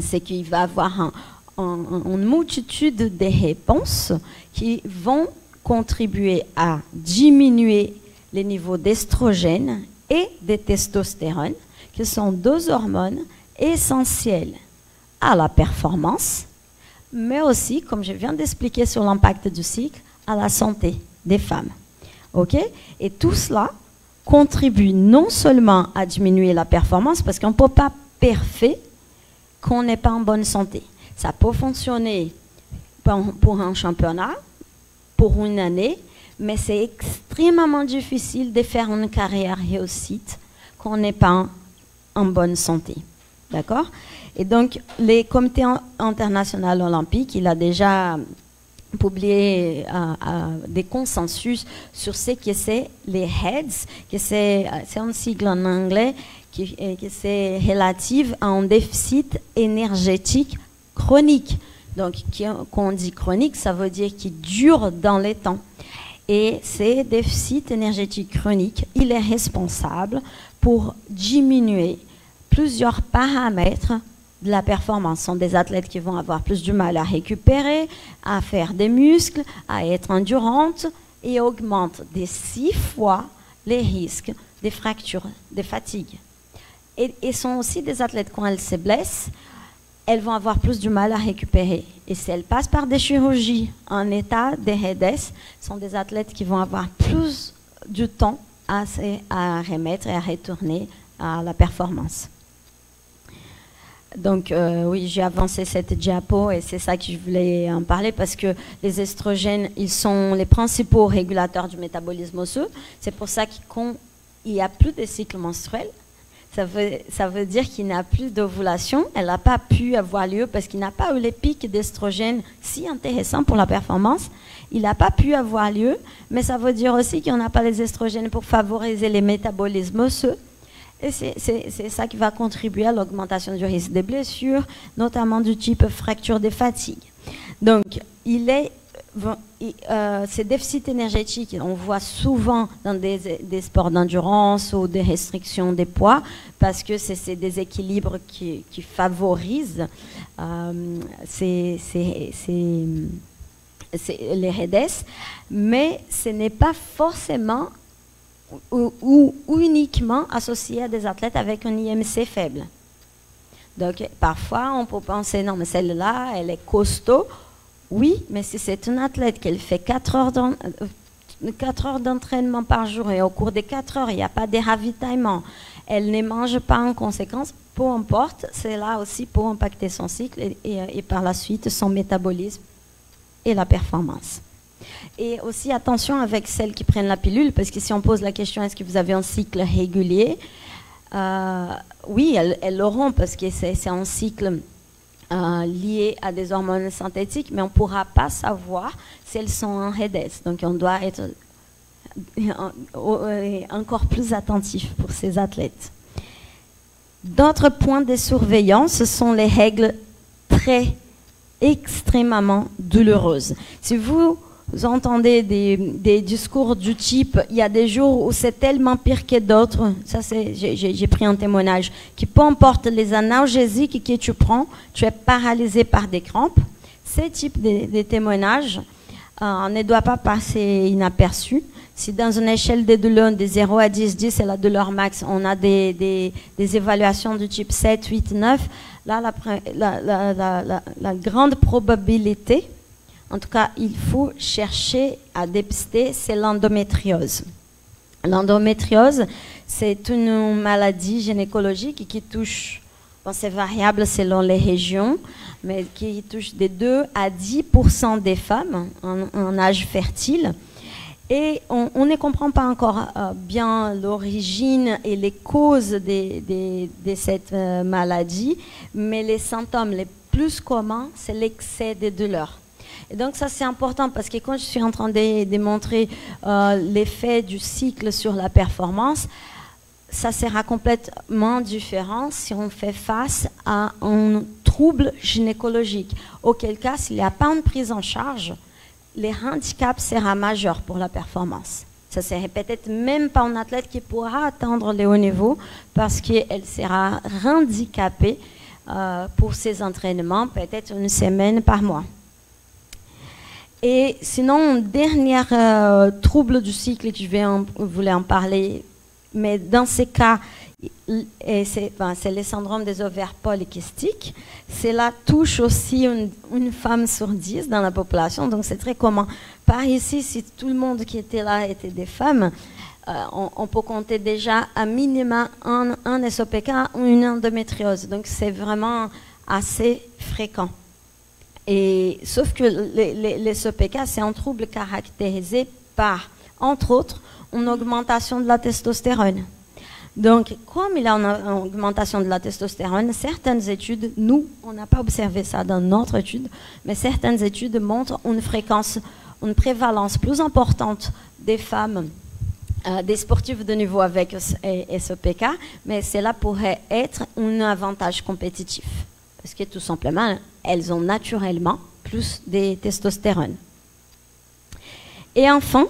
c'est qu'il va y avoir une multitude de réponses qui vont contribuer à diminuer les niveaux d'estrogène et de testostérone, qui sont 2 hormones essentielles à la performance, mais aussi, comme je viens d'expliquer sur l'impact du cycle, à la santé des femmes. Okay? Et tout cela contribue non seulement à diminuer la performance, parce qu'on ne peut pas parfait qu'on n'est pas en bonne santé. Ça peut fonctionner pour un championnat, pour une année, mais c'est extrêmement difficile de faire une carrière réussite quand on n'est pas en bonne santé. D'accord? Et donc, le Comité international olympique, il a déjà publié des consensus sur ce que c'est les HEADS, que c'est un sigle en anglais, que c'est relative à un déficit énergétique chronique. Donc, quand on dit chronique, ça veut dire qu'il dure dans le temps. Et ce déficit énergétique chronique, il est responsable pour diminuer plusieurs paramètres de la performance. Ce sont des athlètes qui vont avoir plus du mal à récupérer, à faire des muscles, à être endurantes, et augmentent de 6 fois les risques des fractures, des fatigues. Et sont aussi des athlètes, quand elles se blessent, elles vont avoir plus du mal à récupérer. Et si elles passent par des chirurgies en état de REDES, sont des athlètes qui vont avoir plus du temps à remettre et à retourner à la performance. Donc oui, j'ai avancé cette diapo et c'est ça que je voulais en parler parce que les estrogènes, ils sont les principaux régulateurs du métabolisme osseux. C'est pour ça qu'il n'y a plus de cycle menstruel. Ça veut dire qu'il n'y a plus d'ovulation. Elle n'a pas pu avoir lieu parce qu'il n'a pas eu les pics d'estrogène si intéressants pour la performance. Il n'a pas pu avoir lieu, mais ça veut dire aussi qu'il n'y a pas les estrogènes pour favoriser les métabolismes osseux. Et c'est ça qui va contribuer à l'augmentation du risque des blessures, notamment du type fracture des fatigues. Donc, ces déficits énergétiques, on voit souvent dans des sports d'endurance ou des restrictions des poids, parce que c'est ces déséquilibres qui favorisent les REDES, mais ce n'est pas forcément ou uniquement associé à des athlètes avec un IMC faible. Donc, parfois, on peut penser, non, mais celle-là, elle est costaud. Oui, mais si c'est une athlète qui fait 4 heures d'entraînement par jour et au cours des 4 heures, il n'y a pas de ravitaillement, elle ne mange pas en conséquence, peu importe, c'est là aussi pour impacter son cycle et par la suite son métabolisme et la performance. Et aussi attention avec celles qui prennent la pilule, parce que si on pose la question, est-ce que vous avez un cycle régulier? Oui, elles l'auront, parce que c'est un cycle lié à des hormones synthétiques, mais on ne pourra pas savoir si elles sont en REDES. Donc on doit être encore plus attentif pour ces athlètes. D'autres points de surveillance, ce sont les règles extrêmement douloureuses. Si vous entendez des discours du type « il y a des jours où c'est tellement pire que d'autres », ça j'ai pris un témoignage, qui peu importe les analgésiques que tu prends, tu es paralysé par des crampes. Ces types de témoignages ne doivent pas passer inaperçus. Si dans une échelle de douleur de 0 à 10, 10 c'est la douleur max, on a des évaluations du type 7, 8, 9, là la grande probabilité, en tout cas, il faut chercher à dépister, c'est l'endométriose. L'endométriose, c'est une maladie gynécologique qui touche, bon, c'est variable selon les régions, mais qui touche de 2 à 10% des femmes en âge fertile. Et on ne comprend pas encore bien l'origine et les causes de cette maladie, mais les symptômes les plus communs, c'est l'excès de douleur. Et donc ça c'est important parce que quand je suis en train de démontrer l'effet du cycle sur la performance, ça sera complètement différent si on fait face à un trouble gynécologique. Auquel cas, s'il n'y a pas une prise en charge, les handicaps seront majeurs pour la performance. Ça serait peut-être même pas un athlète qui pourra atteindre le haut niveau parce qu'elle sera handicapée pour ses entraînements, peut-être une semaine par mois. Et sinon, un dernier trouble du cycle, je voulais en parler, mais dans ces cas, c'est le syndrome des ovaires polykystiques. Cela touche aussi une femme sur 10 dans la population, donc c'est très commun. Par ici, si tout le monde qui était là était des femmes, on peut compter déjà à minima un SOPK ou une endométriose. Donc c'est vraiment assez fréquent. Et, sauf que les SOPK, c'est un trouble caractérisé par, entre autres, une augmentation de la testostérone. Donc, comme il y a une augmentation de la testostérone, certaines études, nous, on n'a pas observé ça dans notre étude, mais certaines études montrent une prévalence plus importante des femmes, des sportifs de niveau avec SOPK, mais cela pourrait être un avantage compétitif. Parce que tout simplement, elles ont naturellement plus de testostérone. Et enfin,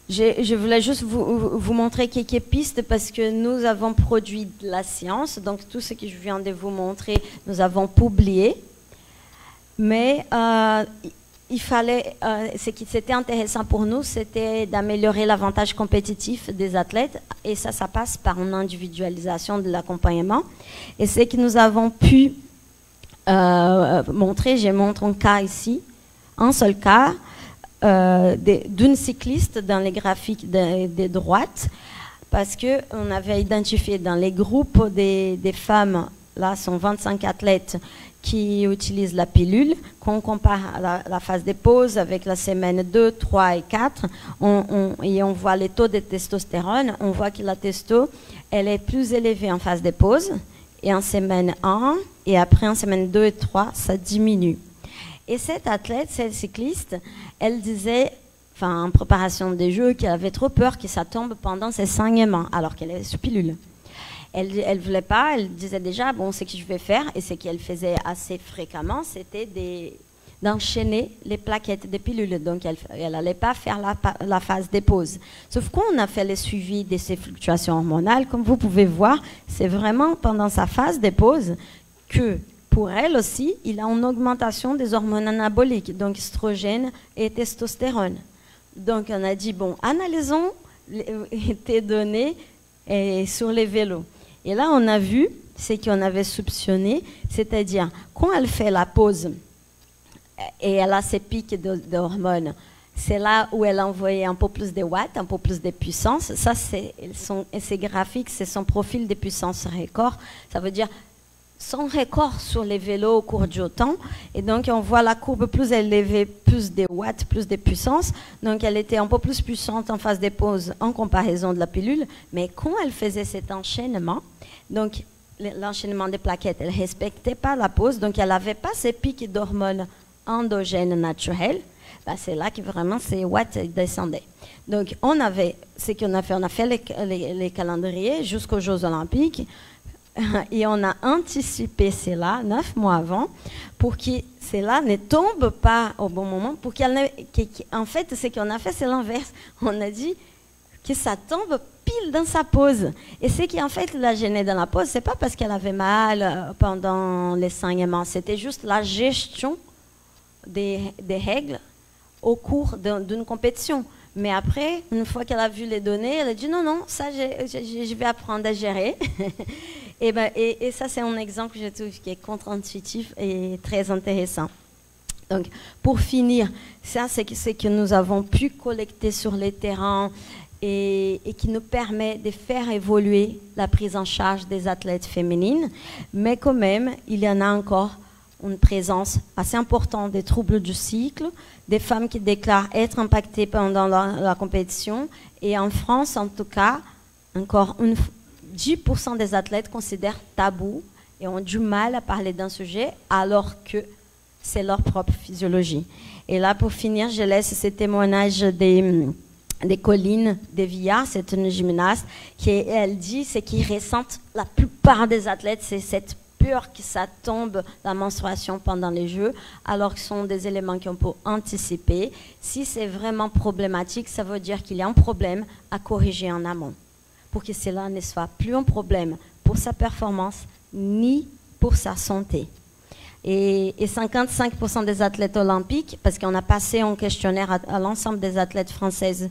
je voulais juste vous montrer quelques pistes parce que nous avons produit de la science. Donc, tout ce que je viens de vous montrer, nous avons publié. Mais il fallait, ce qui c'était intéressant pour nous, c'était d'améliorer l'avantage compétitif des athlètes, et ça passe par une individualisation de l'accompagnement. Et ce que nous avons pu montrer, j'ai montré un cas ici, un seul cas d'une cycliste dans les graphiques de droite, parce qu'on avait identifié dans les groupes des femmes, là sont 25 athlètes qui utilisent la pilule, qu'on compare à la phase de pause avec la semaine 2, 3 et 4, et on voit les taux de testostérone, on voit que la testo, elle est plus élevée en phase de pause, et en semaine 1, et après en semaine 2 et 3, ça diminue. Et cette athlète, cette cycliste, elle disait, en préparation des Jeux, qu'elle avait trop peur que ça tombe pendant ses saignements, alors qu'elle est sous pilule. Elle ne voulait pas, elle disait déjà, bon, ce que je vais faire, et ce qu'elle faisait assez fréquemment, c'était d'enchaîner les plaquettes des pilules. Donc, elle n'allait pas faire la phase des pauses. Sauf qu'on a fait le suivi de ces fluctuations hormonales. Comme vous pouvez voir, c'est vraiment pendant sa phase des pauses que, pour elle aussi, il a une augmentation des hormones anaboliques, donc estrogène et testostérone. Donc, on a dit, bon, analysons tes données sur les vélos. Et là, on a vu ce qu'on avait soupçonné, c'est-à-dire quand elle fait la pause et elle a ses pics d'hormones, c'est là où elle a envoyé un peu plus de watts, un peu plus de puissance. Ça, ces graphiques, c'est son profil de puissance record. Ça veut dire son record sur les vélos au cours du temps. Et donc, on voit la courbe plus élevée, plus de watts, plus de puissance. Donc, elle était un peu plus puissante en phase de pause en comparaison de la pilule. Mais quand elle faisait cet enchaînement, donc l'enchaînement des plaquettes, elle ne respectait pas la pause. Donc, elle n'avait pas ces pics d'hormones endogènes naturels. Ben, c'est là que vraiment ces watts descendaient. Donc, ce qu'on a fait, on a fait les calendriers jusqu'aux Jeux Olympiques. Et on a anticipé cela 9 mois avant pour que cela ne tombe pas au bon moment. En fait, ce qu'on a fait, c'est l'inverse. On a dit que ça tombe pile dans sa pause. Et ce qui, en fait, la gênait dans la pause, c'est pas parce qu'elle avait mal pendant les saignements. C'était juste la gestion des règles au cours d'une compétition. Mais après, une fois qu'elle a vu les données, elle a dit non, ça, je vais apprendre à gérer. Et ça, c'est un exemple que je trouve qui est contre-intuitif et très intéressant. Donc, pour finir, ça, c'est ce que nous avons pu collecter sur les terrains et qui nous permet de faire évoluer la prise en charge des athlètes féminines. Mais quand même, il y en a encore une présence assez importante des troubles du cycle, des femmes qui déclarent être impactées pendant la compétition. Et en France, en tout cas, encore 10% des athlètes considèrent tabou et ont du mal à parler d'un sujet alors que c'est leur propre physiologie. Et là, pour finir, je laisse ce témoignage des Collines de Villard. C'est une gymnaste elle dit ce qu'ils ressentent la plupart des athlètes, c'est cette peur que ça tombe la menstruation pendant les Jeux, alors que ce sont des éléments qu'on peut anticiper. Si c'est vraiment problématique, ça veut dire qu'il y a un problème à corriger en amont, pour que cela ne soit plus un problème pour sa performance ni pour sa santé. Et 55% des athlètes olympiques, parce qu'on a passé un questionnaire à l'ensemble des athlètes françaises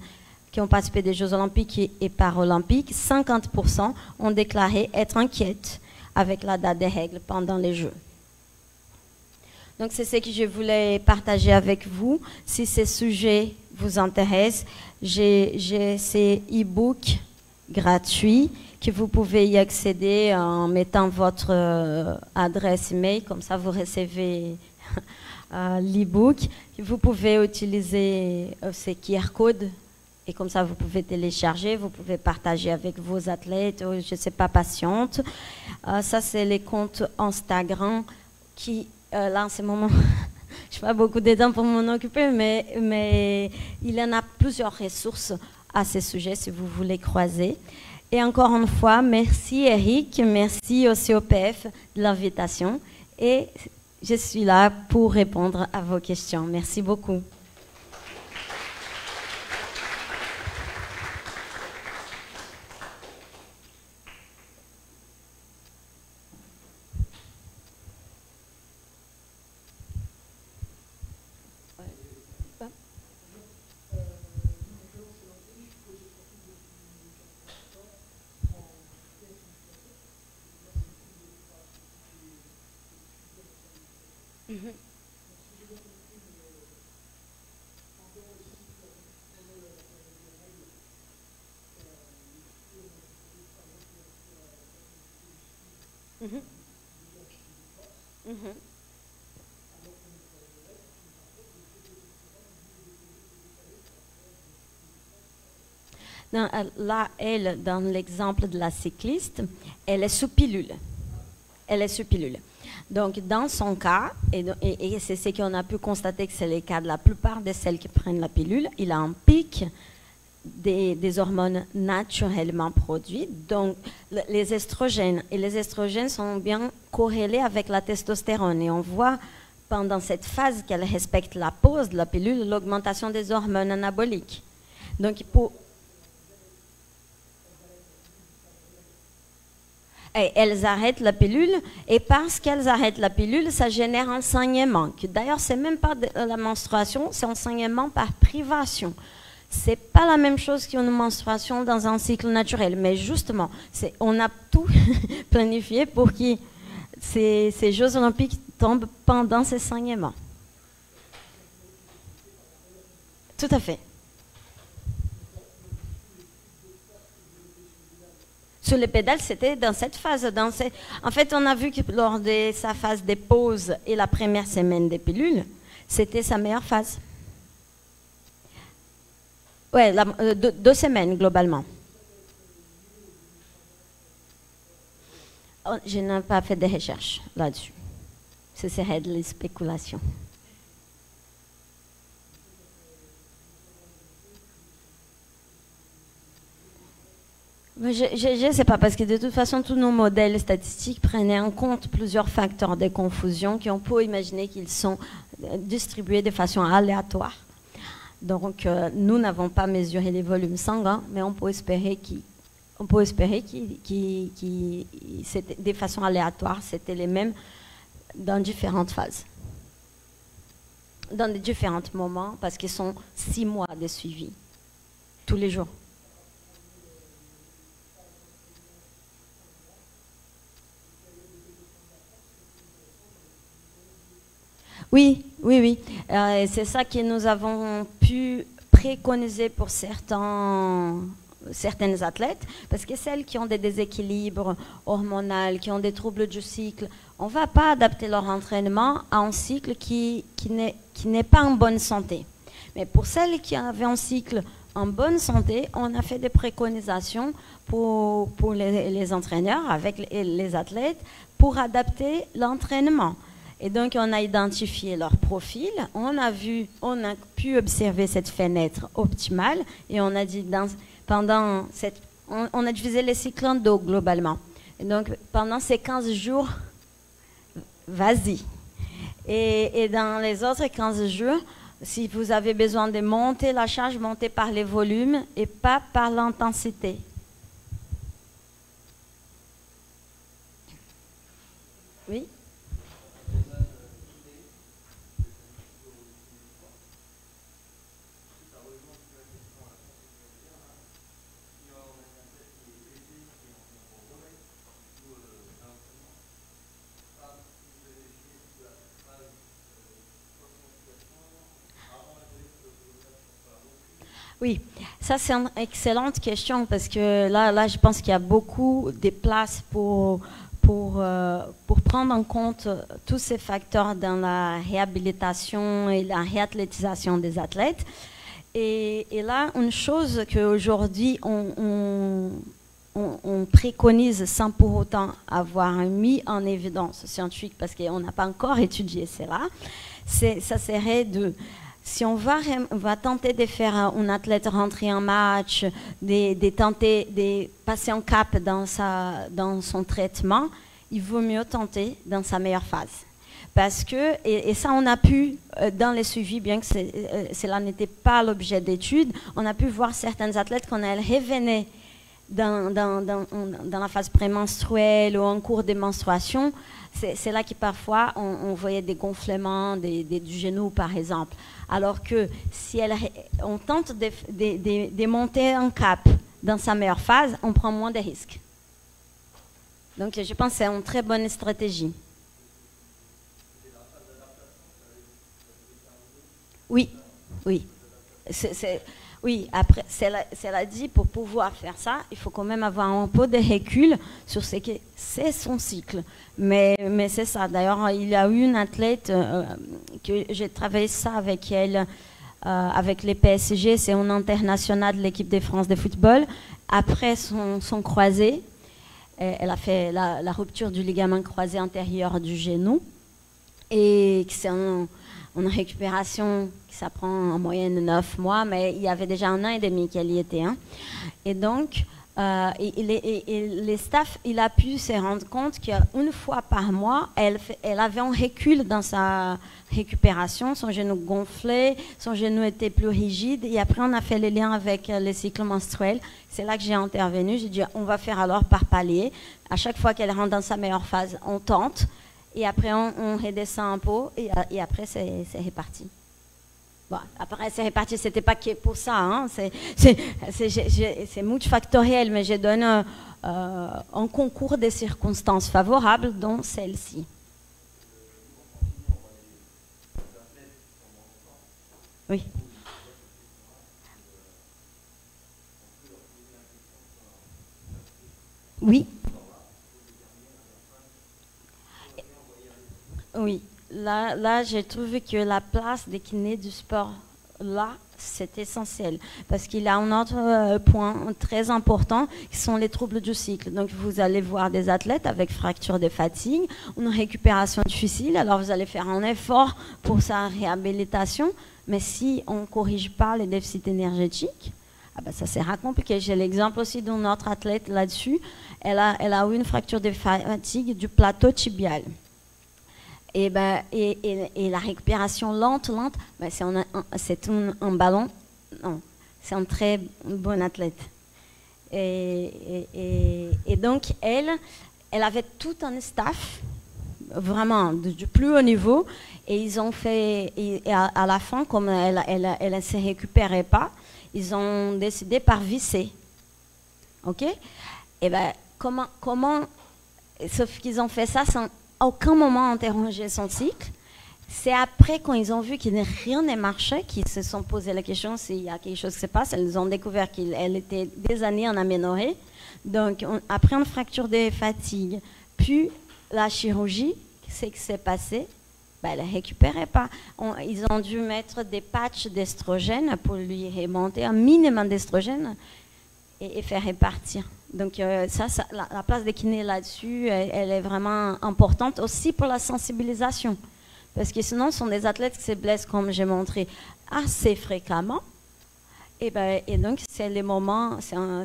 qui ont participé des Jeux olympiques et paralympiques, 50% ont déclaré être inquiètes avec la date des règles pendant les Jeux. Donc c'est ce que je voulais partager avec vous. Si ces sujets vous intéressent, j'ai ces e-books gratuits que vous pouvez y accéder en mettant votre adresse email, comme ça vous recevez l'e-book. Vous pouvez utiliser ces QR codes et comme ça vous pouvez télécharger, vous pouvez partager avec vos athlètes, ou, je ne sais pas, patientes. Ça c'est les comptes Instagram qui, là en ce moment, je n'ai pas beaucoup de temps pour m'en occuper, mais il y en a plusieurs ressources à ce sujet si vous voulez croiser. Et encore une fois, merci Eric, merci au COPF de l'invitation et je suis là pour répondre à vos questions. Merci beaucoup. Non, là, elle, dans l'exemple de la cycliste, elle est sous pilule. Elle est sous pilule. Donc, dans son cas, et c'est ce qu'on a pu constater que c'est le cas de la plupart de celles qui prennent la pilule, il a un pic des hormones naturellement produites, donc les estrogènes. Et les estrogènes sont bien corrélés avec la testostérone. Et on voit pendant cette phase qu'elle respecte la pause de la pilule, l'augmentation des hormones anaboliques. Donc, et elles arrêtent la pilule, et parce qu'elles arrêtent la pilule, ça génère un saignement. D'ailleurs, c'est même pas de la menstruation, c'est un saignement par privation. C'est pas la même chose qu'une menstruation dans un cycle naturel, mais justement, on a tout planifié pour que ces Jeux olympiques tombent pendant ces saignements. Tout à fait. Sur les pédales, c'était dans cette phase. En fait, on a vu que lors de sa phase de pause et la première semaine des pilules, c'était sa meilleure phase. Oui, 2 semaines globalement. Oh, je n'ai pas fait de recherche là-dessus. Ce serait de la spéculation. Je ne sais pas, parce que de toute façon, tous nos modèles statistiques prenaient en compte plusieurs facteurs de confusion qu'on peut imaginer qu'ils sont distribués de façon aléatoire. Donc, nous n'avons pas mesuré les volumes sanguins, mais on peut espérer de façon aléatoire, c'était les mêmes dans différentes phases, dans des différents moments, parce qu'ils sont 6 mois de suivi, tous les jours. Oui. C'est ça que nous avons pu préconiser pour certaines athlètes, parce que celles qui ont des déséquilibres hormonaux, qui ont des troubles du cycle, on ne va pas adapter leur entraînement à un cycle qui n'est pas en bonne santé. Mais pour celles qui avaient un cycle en bonne santé, on a fait des préconisations pour les entraîneurs, avec les athlètes, pour adapter l'entraînement. Et donc, on a identifié leur profil, on a pu observer cette fenêtre optimale, et on a dit, on a divisé les cycles en 2 globalement. Et donc, pendant ces 15 jours, vas-y. Et dans les autres 15 jours, si vous avez besoin de monter la charge, montez par les volumes et pas par l'intensité. Oui? Oui, ça c'est une excellente question, parce que là je pense qu'il y a beaucoup de place pour prendre en compte tous ces facteurs dans la réhabilitation et la réathlétisation des athlètes. Et là, une chose qu'aujourd'hui on préconise sans pour autant avoir mis en évidence scientifique, parce qu'on n'a pas encore étudié cela, ça serait si on va tenter de faire un athlète rentrer en match, de tenter de passer un cap dans son traitement, il vaut mieux tenter dans sa meilleure phase. Parce que, et ça on a pu, dans les suivis, bien que cela n'était pas l'objet d'études, on a pu voir certains athlètes quand elles revenaient dans la phase prémenstruelle ou en cours de menstruation, c'est là que parfois on voyait des gonflements du genou par exemple. Alors que si on tente de monter un cap dans sa meilleure phase, on prend moins de risques. Donc je pense que c'est une très bonne stratégie. Oui, oui. Oui, après, cela dit, pour pouvoir faire ça, il faut quand même avoir un peu de recul sur ce que c'est son cycle. Mais c'est ça. D'ailleurs, il y a eu une athlète que j'ai travaillé ça avec elle, avec les PSG, c'est une internationale de l'équipe de France de football. Après son croisé, elle a fait la rupture du ligament croisé antérieur du genou. Et c'est une récupération qui ça prend en moyenne 9 mois, mais il y avait déjà 1 an et demi qu'elle y était. Hein. Et donc, les staffs, il a pu se rendre compte qu'une fois par mois, elle avait un recul dans sa récupération, son genou gonflé, son genou était plus rigide. Et après, on a fait les liens avec les cycles menstruels. C'est là que j'ai intervenu. J'ai dit, on va faire alors par palier. À chaque fois qu'elle rentre dans sa meilleure phase, on tente. Et après, on redescend un peu et après, c'est reparti. Bon, après, c'est reparti, ce n'était pas que pour ça. Hein. C'est multifactoriel, mais je donne un concours de circonstances favorables, dont celle-ci. Oui. Oui. Oui, là j'ai trouvé que la place des kinés du sport, là, c'est essentiel. Parce qu'il y a un autre point très important, qui sont les troubles du cycle. Donc vous allez voir des athlètes avec fracture de fatigue, une récupération difficile, alors vous allez faire un effort pour sa réhabilitation, mais si on ne corrige pas les déficits énergétiques, ça sera compliqué. J'ai l'exemple aussi d'une autre athlète là-dessus. Elle a eu une fracture de fatigue du plateau tibial. Et la récupération lente, c'est un ballon. Non, c'est un très bon athlète. Et donc, elle avait tout un staff, vraiment, du plus haut niveau. Et ils ont fait, à la fin, comme elle ne se récupérait pas, ils ont décidé par visser. OK? Et comment sauf qu'ils ont fait ça sans à aucun moment interroger son cycle. C'est après, quand ils ont vu que rien ne marchait, qu'ils se sont posé la question s'il y a quelque chose qui se passe. Ils ont découvert qu'elle était des années en aménorrhée. Donc, après une fracture de fatigue, puis la chirurgie, ce qui s'est passé, elle ne récupérait pas. Ils ont dû mettre des patchs d'estrogène pour lui remonter un minimum d'estrogène et faire répartir. Donc la place des kinés là-dessus, elle est vraiment importante aussi pour la sensibilisation. Parce que sinon, ce sont des athlètes qui se blessent, comme j'ai montré, assez fréquemment. Et donc, c'est les moments,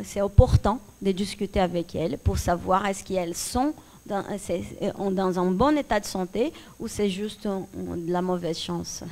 c'est opportun de discuter avec elles pour savoir est-ce qu'elles sont dans un bon état de santé ou c'est juste de la mauvaise chance.